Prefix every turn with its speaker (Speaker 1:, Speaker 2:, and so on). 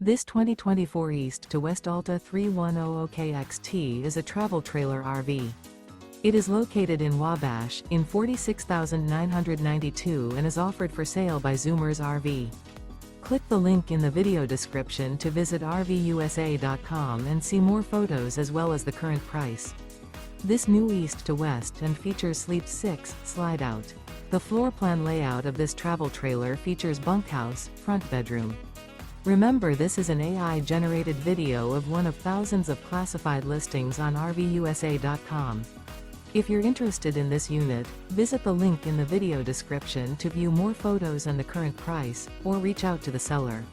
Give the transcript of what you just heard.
Speaker 1: This 2024 East to West Alta 3100KXT is a travel trailer RV. It is located in Wabash, in 46,992 and is offered for sale by Zoomers RV. Click the link in the video description to visit RVUSA.com and see more photos as well as the current price. This new East to West and features Sleep 6, Slideout. The floor plan layout of this travel trailer features bunkhouse, front bedroom. Remember, this is an AI-generated video of one of thousands of classified listings on RVUSA.com. If you're interested in this unit, visit the link in the video description to view more photos and the current price, or reach out to the seller.